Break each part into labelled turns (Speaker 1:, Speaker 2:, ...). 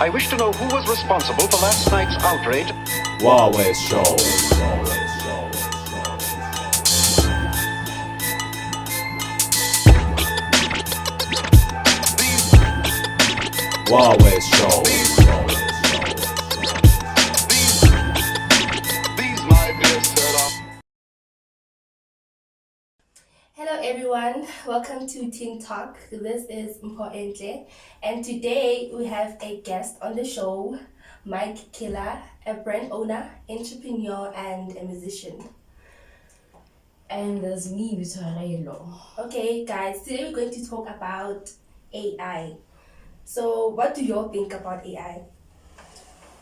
Speaker 1: I wish to know who was responsible for last night's outrage.
Speaker 2: Huawei Show. Huawei Show.
Speaker 1: These my dear sir.
Speaker 3: Hello everyone, welcome to TEENTALK. This is Mphoentlhe, and today we have a guest on the show, Mike Killer, a brand owner, entrepreneur, and a musician.
Speaker 4: And there's me, Vitorello.
Speaker 3: Okay guys, today we're going to talk about AI. So what do y'all think about AI?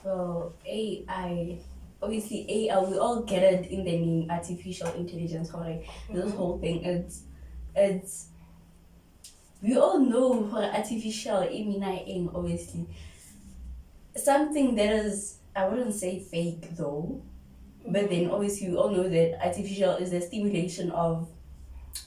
Speaker 4: Well, AI, obviously AI, we all get it in the name artificial intelligence. This whole thing, it's we all know for artificial immunizing, obviously. Something that is, I wouldn't say fake though, but then obviously we all know that artificial is the stimulation of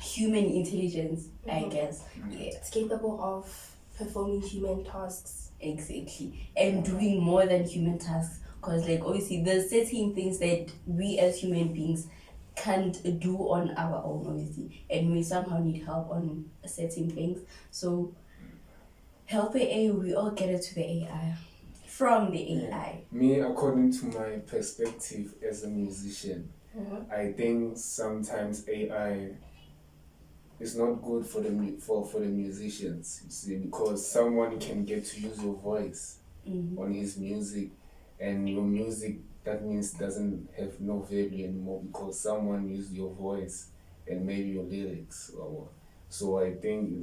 Speaker 4: human intelligence, I guess. Yeah.
Speaker 3: It's capable of performing human tasks.
Speaker 4: Exactly. And doing more than human tasks. Because like obviously there's certain things that we as human beings can't do on our own, obviously. And we somehow need help on certain things. So help AI, we all get it to the AI. From the AI.
Speaker 5: Me, according to my perspective as a musician, I think sometimes AI is not good for the musicians, you see, because someone can get to use your voice on his music, and your music, that means, doesn't have no value anymore because someone used your voice and maybe your lyrics or what. So I think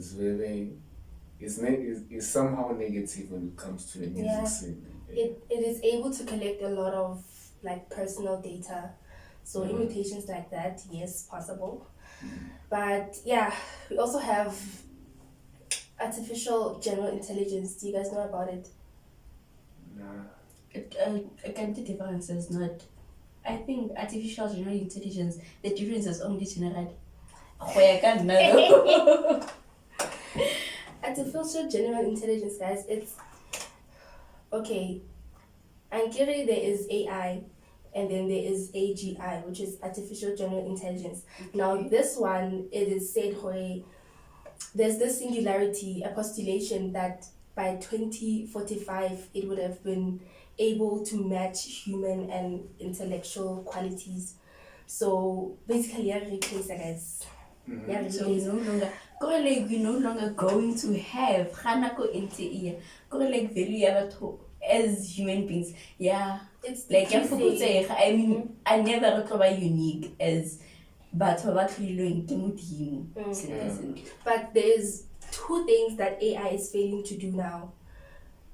Speaker 5: it's somehow negative when it comes to the music scene.
Speaker 3: It is able to collect a lot of like personal data. So imitations like that, yes, possible. But yeah, we also have artificial general intelligence. Do you guys know about it?
Speaker 4: Again, the difference is not, I think artificial general intelligence, the difference is only general.
Speaker 3: Artificial general intelligence, guys, it's okay. And clearly there is AI, and then there is AGI, which is artificial general intelligence. Now this one, it is said where there's this singularity, a postulation that by 2045 it would have been able to match human and intellectual qualities. So basically, yeah, replace, guys. Yeah,
Speaker 4: So we're no longer going to have Hanako into ear. Like value as human beings. Yeah.
Speaker 3: It's
Speaker 4: Like
Speaker 3: decreasing.
Speaker 4: I mean, I never recover unique as but
Speaker 3: But there's two things that AI is failing to do now.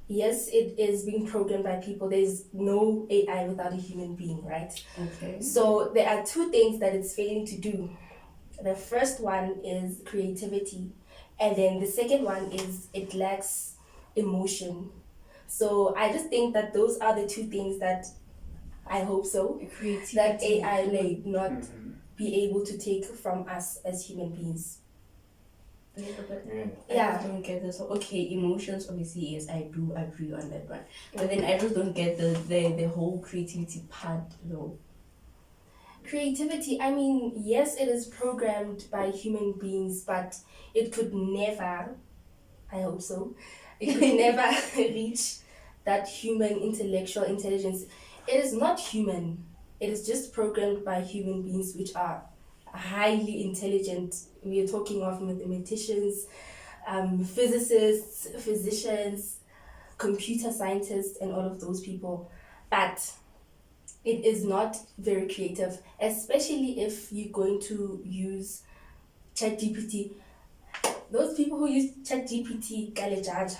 Speaker 3: Yes, it is being programmed by people. There's no AI without a human being, right?
Speaker 4: Okay.
Speaker 3: So there are two things that it's failing to do. The first one is creativity, and then the second one is it lacks emotion. So I just think that those are the two things that I hope so
Speaker 4: Creativity.
Speaker 3: that AI may not be able to take from us as human beings.
Speaker 4: I just don't get this. Okay, emotions obviously, yes, I do agree on that one. But then I just don't get the whole creativity part though.
Speaker 3: Creativity, I mean, yes, it is programmed by human beings, but it could never, I hope so, it could never reach that human intellectual intelligence. It is not human. It is just programmed by human beings, which are highly intelligent. We are talking of mathematicians, physicists, physicians, computer scientists, and all of those people. But it is not very creative, especially if you're going to use ChatGPT. Those people who use ChatGPT, gotta judge.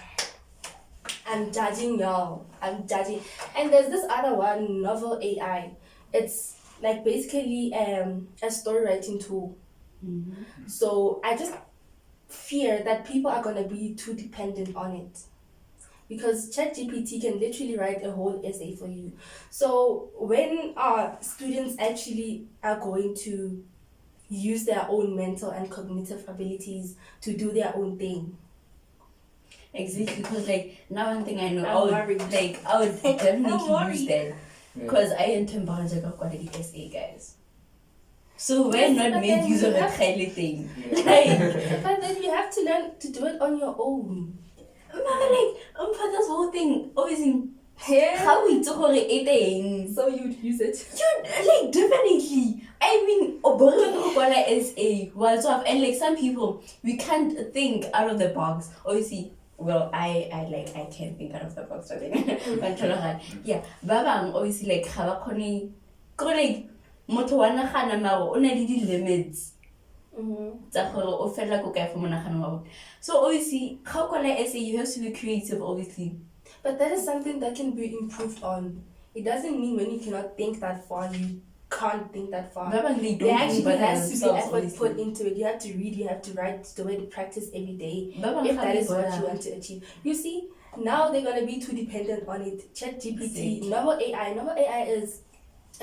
Speaker 3: I'm judging y'all. I'm judging. And there's this other one, Novel AI. It's like basically a story writing tool. So I just fear that people are gonna be too dependent on it, because ChatGPT can literally write a whole essay for you. So when our students actually are going to use their own mental and cognitive abilities to do their own thing,
Speaker 4: Exactly, because like now one thing I know,
Speaker 3: I'm worried.
Speaker 4: I would definitely
Speaker 3: worried.
Speaker 4: use that because I am Timbanja got quality SA guys. So why
Speaker 3: Yes,
Speaker 4: not
Speaker 3: but
Speaker 4: make
Speaker 3: then
Speaker 4: use
Speaker 3: you
Speaker 4: of a
Speaker 3: have-
Speaker 4: highly thing? Like,
Speaker 3: But then you have to learn to do it on your own.
Speaker 4: for this whole thing, obviously,
Speaker 3: Yeah.
Speaker 4: how we took it thing.
Speaker 3: So you'd use it.
Speaker 4: Like definitely. I mean, Oborona is a was off, and like some people we can't think out of the box. Obviously, well, I can't think out of the box. I think. Yeah, babang obviously like habakoni, go like motho wa nagana maro o na le di limits. Tsa gore o fela go kae for monagano wa bone. So obviously, how can I say you have to be creative, obviously.
Speaker 3: But that is something that can be improved on. It doesn't mean when you cannot think that far, you can't think that far.
Speaker 4: Babang, they
Speaker 3: There
Speaker 4: don't
Speaker 3: actually
Speaker 4: think by
Speaker 3: has to be
Speaker 4: themselves,
Speaker 3: effort
Speaker 4: obviously.
Speaker 3: put into it. You have to read, you have to write, the way to practice every day.
Speaker 4: Babang,
Speaker 3: If that is what
Speaker 4: Habibora.
Speaker 3: you want to achieve. You see, now they're going to be too dependent on it. ChatGPT,
Speaker 4: Exactly.
Speaker 3: Novel AI is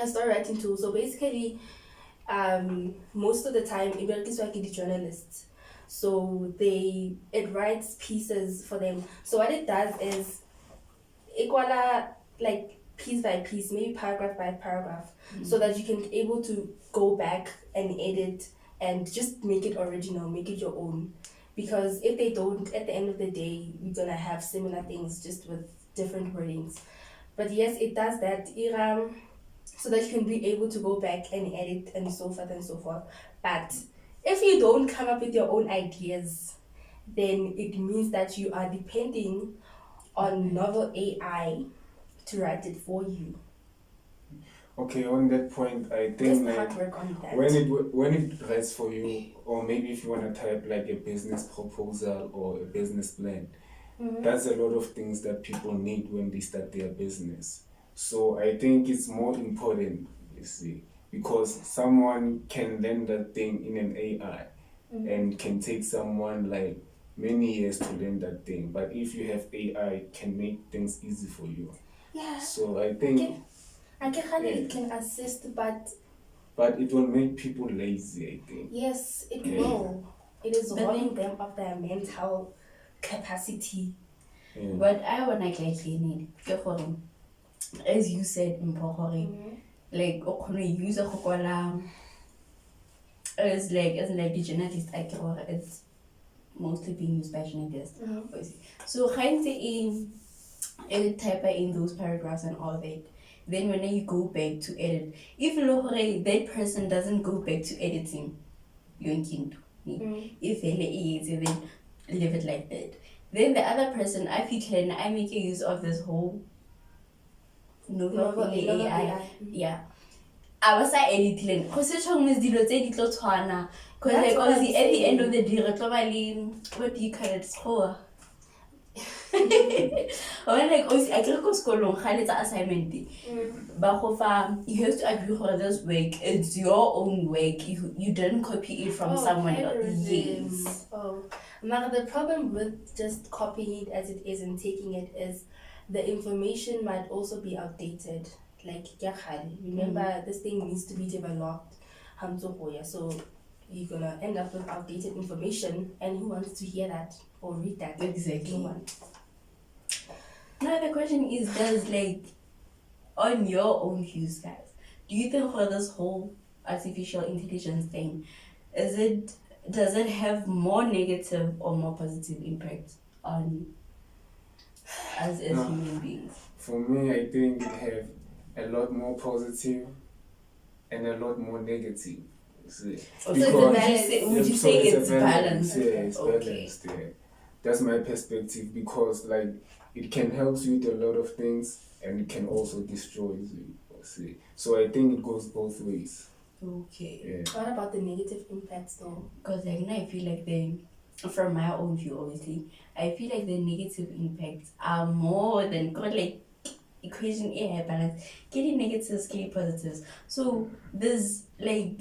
Speaker 3: a story writing tool. So basically, most of the time, it works like the journalists. So it writes pieces for them. So what it does is, equala like piece by piece, maybe paragraph by paragraph, so that you can be able to go back and edit and just make it original, make it your own. Because if they don't, at the end of the day, we're gonna have similar things just with different wordings. But yes, it does that, so that you can be able to go back and edit and so forth and so forth. But if you don't come up with your own ideas, then it means that you are depending on Novel AI to write it for you.
Speaker 5: Okay, on that point, I
Speaker 3: Just
Speaker 5: think
Speaker 3: the
Speaker 5: like
Speaker 3: hard work on that.
Speaker 5: when it writes for you, or maybe if you want to type like a business proposal or a business plan, that's a lot of things that people need when they start their business. So I think it's more important, you see, because someone can learn that thing in an AI and can take someone like many years to learn that thing. But if you have AI, it can make things easy for you.
Speaker 3: Yeah.
Speaker 5: So I think,
Speaker 3: I get how it can assist, but
Speaker 5: but it will make people lazy, I think.
Speaker 3: yes, it will. It is robbing them of their mental capacity.
Speaker 5: Yeah.
Speaker 4: But I wanna like need as you said, like use a as the journalist it's mostly being used by journalists. So type in those paragraphs and all that. Then when you go back to edit, if that person doesn't go back to editing, you're in if they then leave it like that. Then the other person, I make use of this whole Novel AI. Yeah. I was editing because it's almost because like obviously at the end of the day, what do you call it? Score. When like obviously I click on school assignment. But you have to agree for this work. It's your own work. You didn't copy it from someone else. Yes.
Speaker 3: Oh, now the problem with just copying it as it is and taking it is the information might also be outdated. Like remember this thing needs to be developed. So you're gonna end up with outdated information, and who wants to hear that or read that?
Speaker 4: Exactly.
Speaker 3: No one.
Speaker 4: Now the question is, does like on your own views, guys, do you think for this whole artificial intelligence thing, does it have more negative or more positive impact on us as human beings?
Speaker 5: For me, I think it have a lot more positive and a lot more negative. See?
Speaker 3: So
Speaker 4: Would you say
Speaker 5: it's
Speaker 4: it's
Speaker 5: a
Speaker 4: balanced?
Speaker 5: Yeah, it's
Speaker 4: Okay.
Speaker 5: balanced. Yeah. That's my perspective, because like it can help you with a lot of things and it can also destroy you. See? So I think it goes both ways.
Speaker 4: Okay.
Speaker 5: Yeah.
Speaker 3: What about the negative impacts though?
Speaker 4: Because like now I feel like from my own view, obviously, I feel like the negative impacts are more than like equation A balance, getting negatives, getting positives. So there's like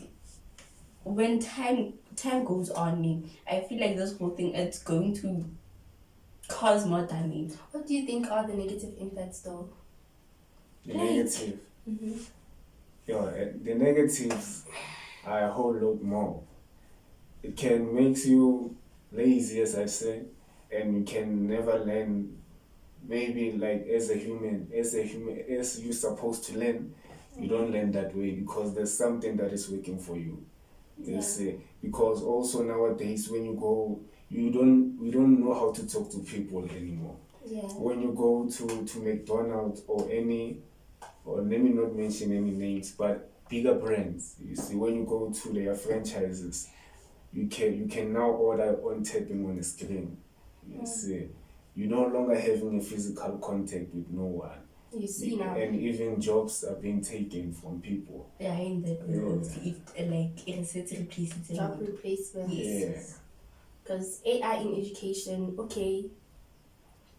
Speaker 4: when time goes on, I feel like this whole thing it's going to cause more damage.
Speaker 3: What do you think are the negative impacts though?
Speaker 5: The negative. Yeah, the negatives are a whole lot more. It can make you lazy, as I said. and you can never learn. Maybe like as you're supposed to learn, you don't learn that way because there's something that is working for you. You see, because also nowadays when you go, we don't know how to talk to people anymore.
Speaker 3: Yeah.
Speaker 5: When you go to McDonald's or let me not mention any names, but bigger brands, you see, when you go to their franchises, you can now order on tapping on the screen. You see, you're no longer having a physical contact with no one.
Speaker 3: You see now.
Speaker 5: And even jobs are being taken from people.
Speaker 4: Yeah, in that way, obviously, if replaces
Speaker 3: Job replacement.
Speaker 5: Yes.
Speaker 3: Because AI in education, okay,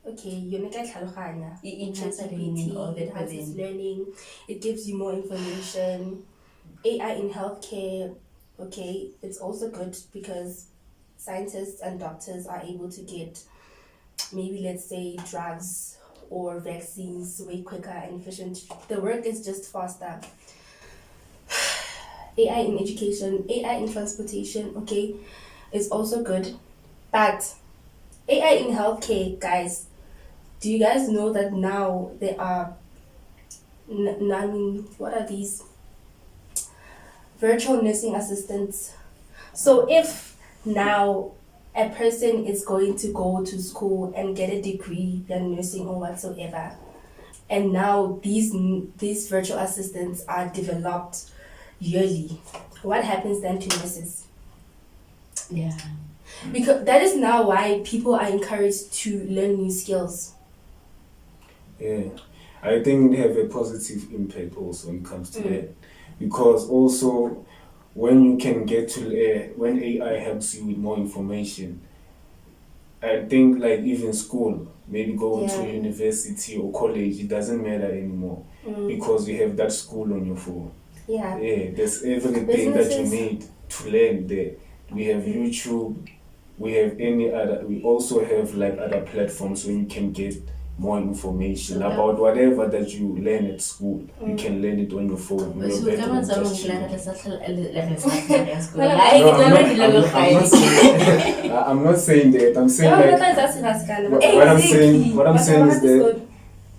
Speaker 3: you make a tlhaloganya.
Speaker 4: Enhances learning all the
Speaker 3: enhances learning. It gives you more information. AI in healthcare, okay, it's also good because scientists and doctors are able to get maybe, let's say, drugs or vaccines way quicker and efficient. The work is just faster. AI in education, AI in transportation, okay, is also good. But AI in healthcare, guys, do you guys know that now there are, what are these? Virtual nursing assistants. So if now a person is going to go to school and get a degree in nursing or whatsoever, and now these virtual assistants are developed yearly, what happens then to nurses?
Speaker 4: Yeah.
Speaker 3: Because that is now why people are encouraged to learn new skills.
Speaker 5: Yeah, I think they have a positive impact also when it comes to that, because also when you can get to when AI helps you with more information, I think like even school, maybe going to university or college, it doesn't matter anymore because you have that school on your phone.
Speaker 3: Yeah.
Speaker 5: Yeah, there's everything that you need to learn there. We have YouTube, we have we also have like other platforms where you can get more information about whatever that you learn at school. You can learn it on your phone. On your bedroom, just chilling. I'm not saying that. I'm saying like what I'm saying is that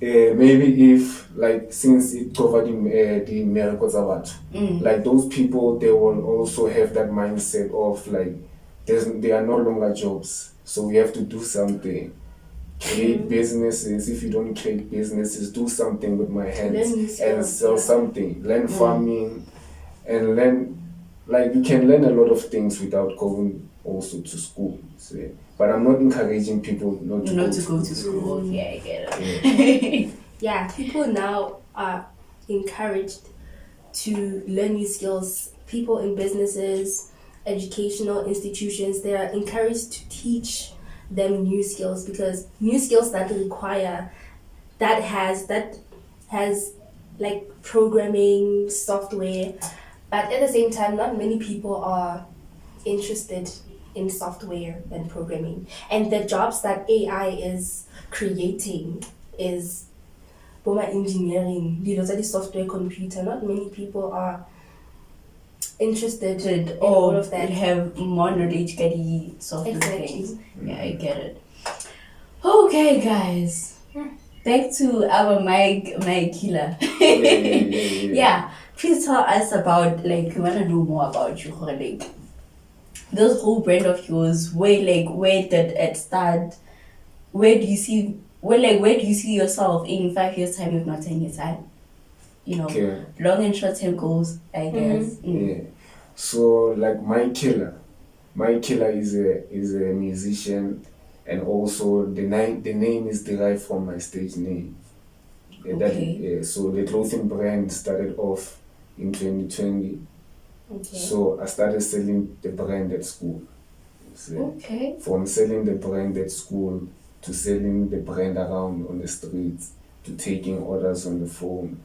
Speaker 5: maybe if like since it covered the miracles about like those people, they will also have that mindset of like there are no longer jobs, so we have to do something. Create businesses. If you don't create businesses, do something with my hands and sell something. Learn farming and learn, like you can learn a lot of things without going also to school. See? But I'm not encouraging people not to go to school.
Speaker 4: Yeah, I get it.
Speaker 3: Yeah, people now are encouraged to learn new skills. People in businesses, educational institutions, they are encouraged to teach them new skills, because new skills that require that has like programming software, but at the same time not many people are interested in software and programming, and the jobs that AI is creating is boma engineering, the software, computer. Not many people are interested in all of that.
Speaker 4: Have more knowledge getting software things. Yeah, I get it. Okay, guys, back to our my killer. Yeah, please tell us about, like, we want to know more about you, like this whole brand of yours. Where did it start? Where do you see yourself in 5 years time, if not 10 years time? Long and short term goals, I guess.
Speaker 5: Yeah. So like my killer is a musician, and also the name is derived from my stage name. So the clothing brand started off in 2020. So I started selling the brand at school. So from selling the brand at school to selling the brand around on the streets to taking orders on the phone,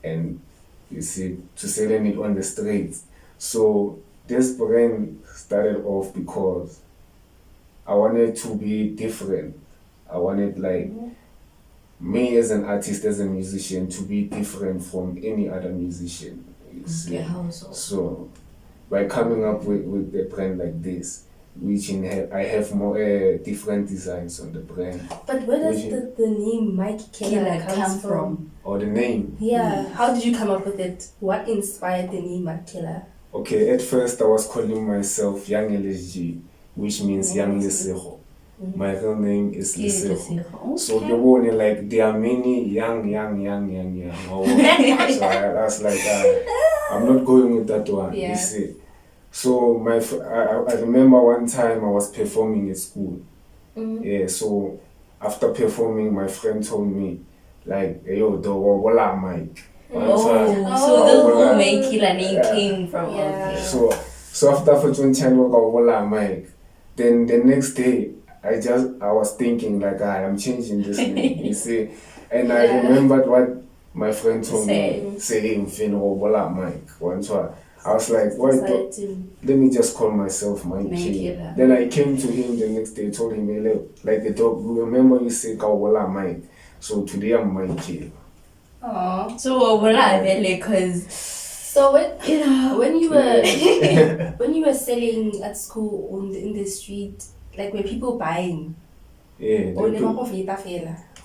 Speaker 5: and you see, to selling it on the streets. So this brand started off because I wanted to be different. I wanted like me as an artist, as a musician, to be different from any other musician. You see? So by coming up with the brand like this, which I have more different designs on the brand.
Speaker 3: But where does
Speaker 5: Which
Speaker 3: the name Mike Killer come from?
Speaker 5: Or the name.
Speaker 3: Yeah, how did you come up with it? What inspired the name Mike Killer?
Speaker 5: Okay, at first I was calling myself Young LSG, which means Young Lesego. My real name is Lesego. So the one like there are many young. So I was like, I'm not going with that one.
Speaker 3: Yeah.
Speaker 5: You see. So I remember one time I was performing at school. Yeah. So after performing, my friend told me, like, "Hey, yo, the wala Mike."
Speaker 4: So the whole Mike Killer name came from.
Speaker 3: Yeah.
Speaker 4: Okay.
Speaker 5: So after for 20 wala Mike, then the next day I was thinking like I'm changing this name. You see, and I remembered what my friend told me. Say Mphoentlhe wala Mike. I was like, why let me just call myself Mike Killer. Then I came to him the next day, told him, hey, like the dog, remember you say Kawala Mike. So today I'm Mike Killer.
Speaker 3: Aww.
Speaker 4: So because
Speaker 3: so when you were when you were selling at school in the street, like were people buying?
Speaker 5: Yeah.
Speaker 3: Obviously,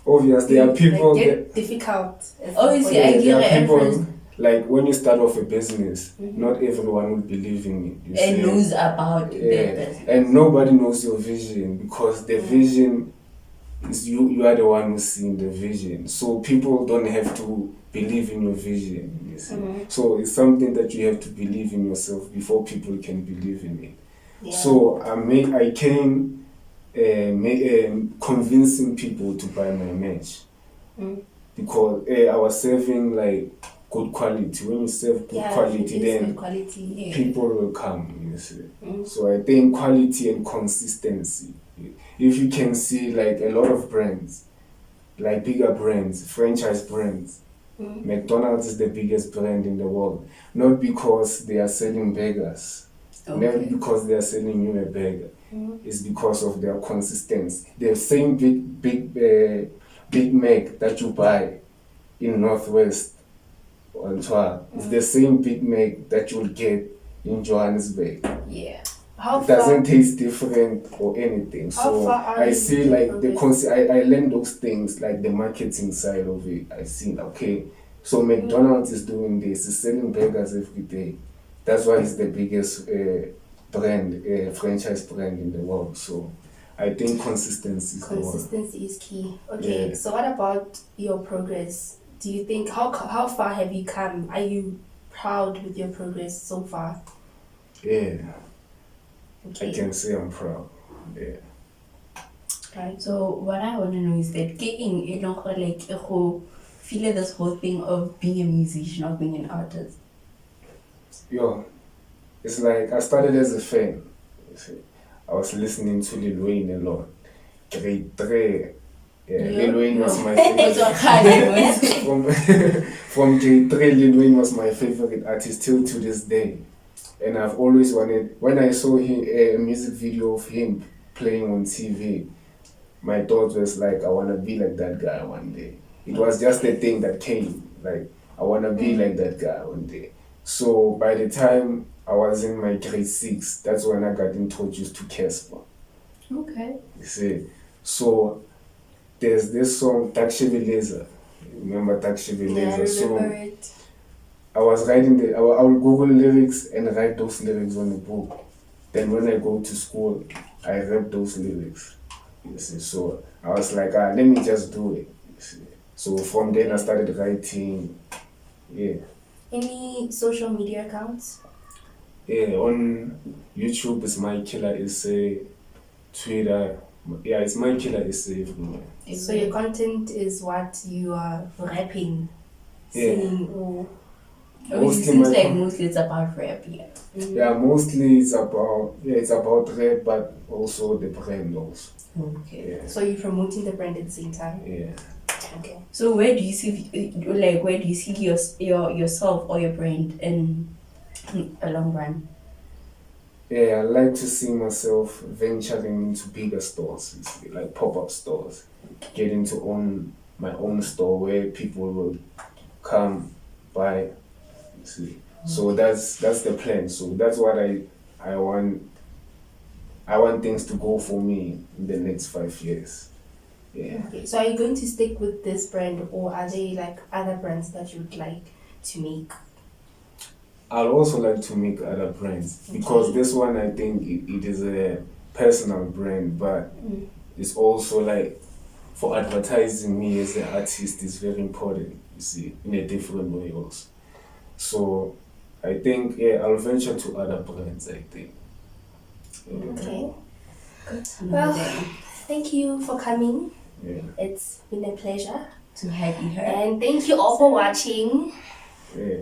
Speaker 5: Obviously, there are people
Speaker 3: get difficult.
Speaker 4: Obviously, I get it.
Speaker 5: People, like when you start off a business, not everyone will believe in it. You
Speaker 4: and
Speaker 5: see?
Speaker 4: knows about the business.
Speaker 5: And nobody knows your vision because the vision is you are the one who's seeing the vision. So people don't have to believe in your vision. You see? So it's something that you have to believe in yourself before people can believe in it.
Speaker 3: Yeah.
Speaker 5: So I came convincing people to buy my merch because I was serving like good quality. When you serve good quality, then
Speaker 3: good quality,
Speaker 5: people will come. You see. So I think quality and consistency. If you can see like a lot of brands, like bigger brands, franchise brands, McDonald's is the biggest brand in the world. Not because they are selling burgers, never because they are selling you a burger. It's because of their consistency. The same Big Mac that you buy in Northwest it's the same Big Mac that you'll get in Johannesburg.
Speaker 3: Yeah.
Speaker 5: It doesn't taste different or anything. So I see like I learned those things like the marketing side of it. I see so McDonald's is doing this, it's selling burgers every day. That's why it's the biggest franchise brand in the world. So I think consistency
Speaker 3: is key. Okay, so what about your progress? Do you think how far have you come? Are you proud with your progress so far?
Speaker 5: Yeah.
Speaker 3: Okay.
Speaker 5: I can say I'm proud. Yeah.
Speaker 3: Right.
Speaker 4: So what I want to know is that feel this whole thing of being a musician, of being an artist.
Speaker 5: It's like I started as a fan. You see, I was listening to Lil Wayne a lot. Grade 3. Lil Wayne was my favorite. From grade 3, Lil Wayne was my favorite artist till to this day. And I've always wanted, when I saw a music video of him playing on TV, my thought was like, I want to be like that guy one day. It was just a thing that came, like, I want to be like that guy one day. So by the time I was in my grade 6, that's when I got introduced to Casper.
Speaker 4: Okay.
Speaker 5: You see, so there's this song, Takshivileza. Remember Takshivileza?
Speaker 3: Yeah, I remember it.
Speaker 5: I was writing I would Google lyrics and write those lyrics on a book. Then when I go to school, I rap those lyrics. You see, so I was like, let me just do it. You see. So from then I started writing. Yeah.
Speaker 3: Any social media accounts?
Speaker 5: Yeah, on YouTube it's My Killer Essay, Twitter. Yeah, it's My Killer Essay everywhere.
Speaker 3: So your content is what you are rapping, singing, or
Speaker 4: mostly it's about rap, yeah.
Speaker 5: Yeah, mostly it's about rap, but also the brand also.
Speaker 4: Okay.
Speaker 5: Yeah.
Speaker 3: So you're promoting the brand at the same time.
Speaker 5: Yeah.
Speaker 3: Okay.
Speaker 4: So where do you see yourself or your brand in a long run?
Speaker 5: Yeah, I like to see myself venturing into bigger stores, like pop-up stores, getting to own my own store where people will come buy. See, so that's the plan. So that's what I want I want things to go for me in the next 5 years. Yeah.
Speaker 3: Okay, so are you going to stick with this brand, or are there like other brands that you would like to make?
Speaker 5: I'd also like to make other brands because this one I think it is a personal brand, but it's also like for advertising me as an artist is very important, you see, in a different way also. So I think I'll venture to other brands, I think.
Speaker 3: Okay.
Speaker 4: Good to know
Speaker 3: Well,
Speaker 4: that.
Speaker 3: thank you for coming.
Speaker 5: Yeah.
Speaker 3: It's been a pleasure.
Speaker 4: To have you here.
Speaker 3: And thank you all for watching.
Speaker 5: Yeah.